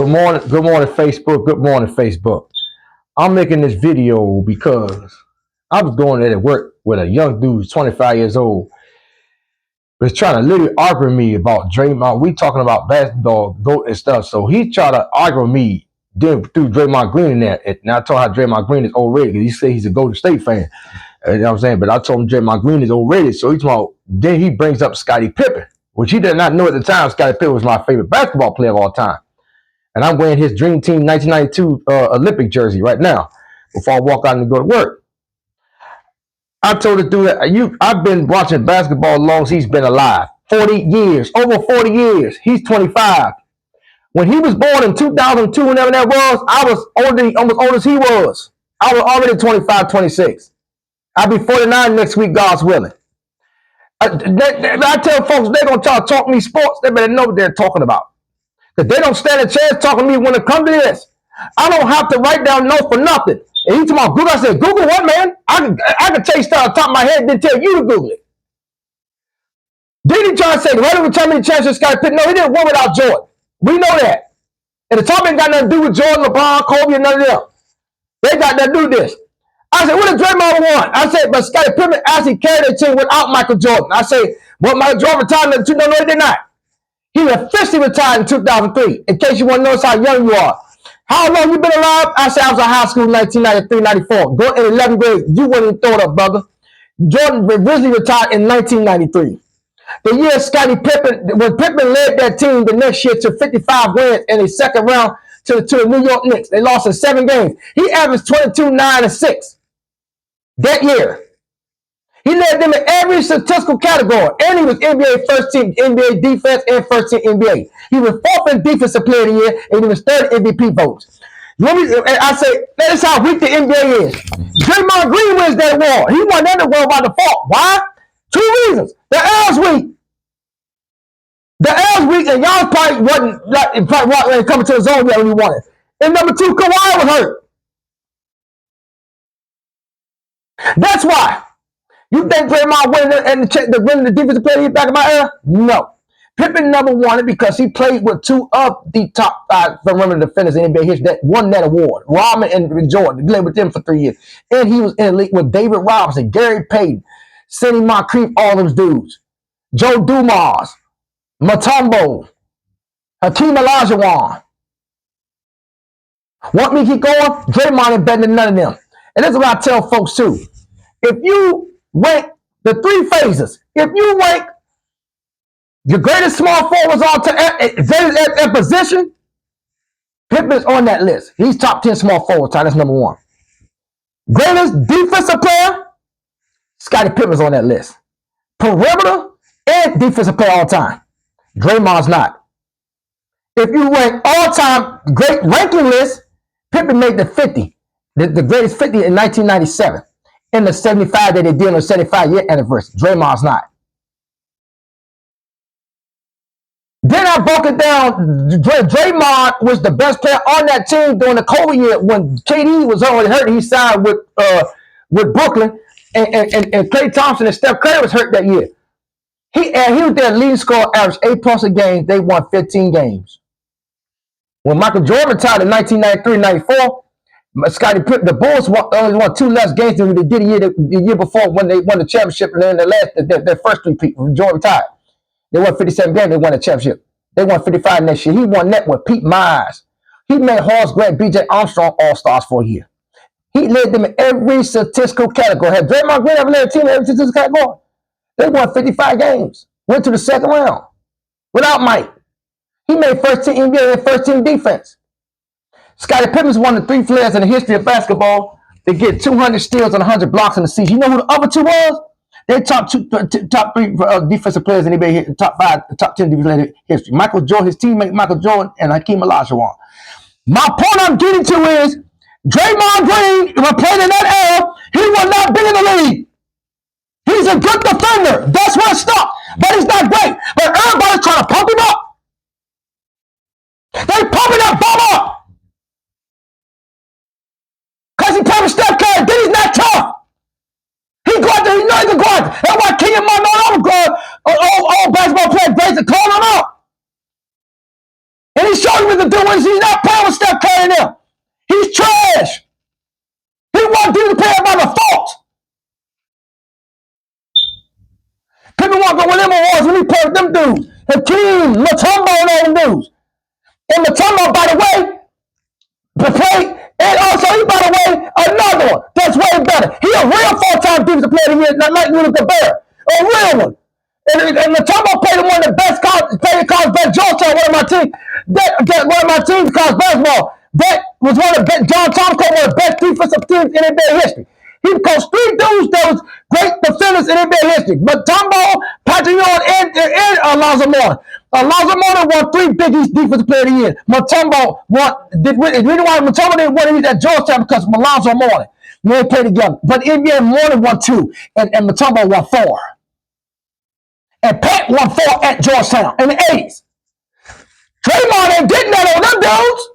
Good morning, Facebook. Good morning, Facebook. I'm making this video because I was going there to work with a young dude, 25 years old, was trying to literally argue with me about Draymond. We talking about basketball, GOAT and stuff. So he tried to argue with me then through Draymond Green in there. And I told him how Draymond Green is overrated because he said he's a Golden State fan. You know what I'm saying? But I told him Draymond Green is overrated. So he's about, then he brings up Scottie Pippen, which he did not know at the time. Scottie Pippen was my favorite basketball player of all time. And I'm wearing his Dream Team 1992 Olympic jersey right now before I walk out and go to work. I told the dude that I've been watching basketball as long as he's been alive. 40 years, over 40 years. He's 25. When he was born in 2002, whenever that was, I was almost old as he was. I was already 25, 26. I'll be 49 next week, God's willing. I tell folks they're going to try to talk me sports, they better know what they're talking about. Because they don't stand a chance talking to me when it comes to this. I don't have to write down notes for nothing. And he told me, Google, I said, Google what, man? I can tell you stuff on top of my head, then tell you to Google it. Then he tried to say, right every time he changed to Scottie Pippen. No, he didn't win without Jordan. We know that. And the top ain't got nothing to do with Jordan, LeBron, Kobe, and none of them. They got nothing to do with this. I said, what did Draymond won? I said, but Scottie Pippen actually carried their team without Michael Jordan. I say, well, Michael Jordan retired in 2000. No, he did not. He officially retired in 2003, in case you want to notice how young you are. How long you been alive? I said I was in high school in 1993, 94. Go in 11th grade. You wouldn't even throw it up, brother. Jordan originally retired in 1993. The year Scottie Pippen, when Pippen led that team the next year to 55 wins in the second round to the New York Knicks. They lost in 7 games. He averaged 22, 9, and 6 that year. He led them in every statistical category, and he was NBA first team NBA defense and first team NBA. He was 4th in defensive player of the year, and he was 3rd MVP votes. I say that's how weak the NBA is. Draymond Green wins that award. He won that award by default. Why? 2 reasons. The L's weak. The L's weak, and y'all probably wasn't coming to the zone yet when he won it. And number 2, Kawhi was hurt. That's why. You think Draymond winning the defensive player back in my era? No. Pippen never won it because he played with 2 of the top 5 perimeter defenders in NBA history that won that award. Rodman and Jordan. He played with them for 3 years. And he was in the league with David Robinson, Gary Payton, Sidney Moncrief, all those dudes. Joe Dumas, Mutombo, Hakeem Olajuwon. Want me to keep going? Draymond ain't better than none of them. And that's what I tell folks too. If you rank the 3 phases. If you rank the greatest small forwards all time at position, Pippen's on that list. He's top 10 small forward time. That's number 1. Greatest defensive player, Scottie Pippen's on that list. Perimeter and defensive player all time. Draymond's not. If you rank all time great ranking list, Pippen made the 50, the greatest 50 in 1997. In the 75 that they did on the 75-year anniversary. Draymond's not. Then I broke it down. Draymond was the best player on that team during the COVID year when KD was already hurt. He signed with Brooklyn, and Klay Thompson and Steph Curry was hurt that year. He was their leading scorer, averaged 8+ a game. They won 15 games. When Michael Jordan retired in 1993-94, Scottie Pippen, the Bulls only won 2 less games than they did the year before when they won the championship. And then their first 3 people, Jordan retired. They won 57 games. They won the championship. They won 55 next year. He won that with Pete Myers. He made Horace Grant, B.J. Armstrong All-Stars for a year. He led them in every statistical category. Had Draymond Green ever led a team in every statistical category? They won 55 games. Went to the second round without Mike. He made first team NBA and first team defense. Scottie Pippen's one of the 3 players in the history of basketball to get 200 steals and 100 blocks in the season. You know who the other 2 was? They're top 3 defensive players in NBA, top 10 defensive players in history. Michael Jordan, his teammate Michael Jordan, and Hakeem Olajuwon. My point I'm getting to is Draymond Green, when playing in that era, he was not big in the league. He's a good defender. That's where it stopped. But he's not great. But everybody's trying to pump him up. They pumping that bomb up. Because he played with Steph Curry. Then he's not tough. He go out there. He knows he can go out there. That's why Kenyon Martin all basketball players great to call him out. And he showed you what to do when he's not playing with Steph Curry now. He's trash. He wasn't defensive player by default. People want to go with them awards when he played with them dudes. Hakeem, Mutombo, and all them dudes. And Mutombo, by the way, the play, and also he, by the way, another one that's way better. He a real 4-time defensive player of the year, not like Rudy Gobert, a real one. And Mutombo played one of the best college Georgetown, one of my teams. One of my teams, college basketball. That was one of the best. John Thomas called one of the best defensive teams in NBA history. He coached 3 dudes that was great defenders in NBA history. But Mutombo, Patrick Ewing, and Alonzo Mourning. Alonzo Mourning won 3 Big East Defensive Player of the Year. Mutombo won. The reason why Mutombo didn't win at Georgetown because of Alonzo Mourning. They played together. But NBA Mourning won 2, and Mutombo won 4. And Pat won 4 at Georgetown in the 80s. Draymond ain't getting that on them dudes.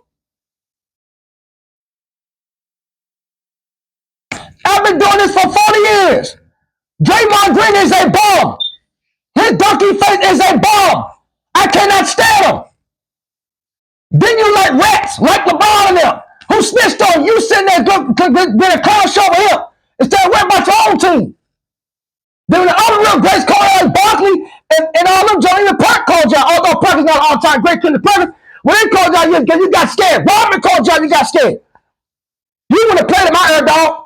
I've been doing this for 40 years. Draymond Green is a bum. His donkey face is a bum. I cannot stand him. Then you like rats, like LeBron and them, who snitched on you, sitting there getting a clown show with him instead of worrying about your own team. Then the other real greats called out Barkley and all them, Johnny the Park called y'all. Although Parker's not an all-time great kid in the Parker, when they called y'all, you got scared. Rodman called y'all, you got scared. You would have played in my air, dog.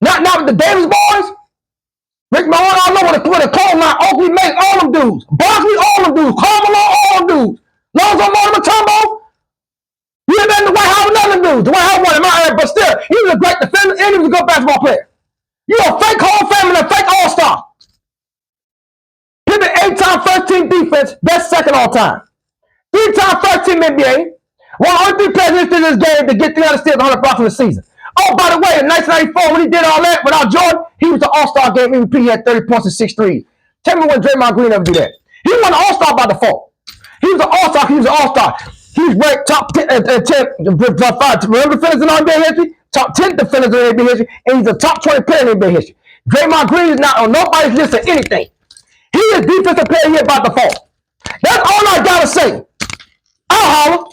Not with the Davis boys. Rick Mahone, I know what to call my Oakley Mace, all them dudes. Barkley, all them dudes. Carmelo, all them dudes. Lonzo Mourning, Mutombo. You ain't been in the White House with none of them dudes. The White House won in my era, but still, he was a great defender and he was a good basketball player. You a fake Hall of Fame and a fake All-Star. Pippen 8-time first-team defense, best second all-time. 3-time first-team NBA. One of the 3 players in this game to get 300 steals, 100 blocks in the season. Oh, by the way, in 1994, when he did all that without Jordan, he was the All-Star game MVP. He had 30 points and 6 threes. Tell me when Draymond Green ever do that. He won the All-Star by default. He was an All-Star. He was an All-Star. He's ranked top 10, top 5 defenders in NBA history, top 10 defenders in NBA history, and he's a top 20 player in NBA history. Draymond Green is not on nobody's list of anything. He is defensive player here by default. That's all I gotta say. I'll holler.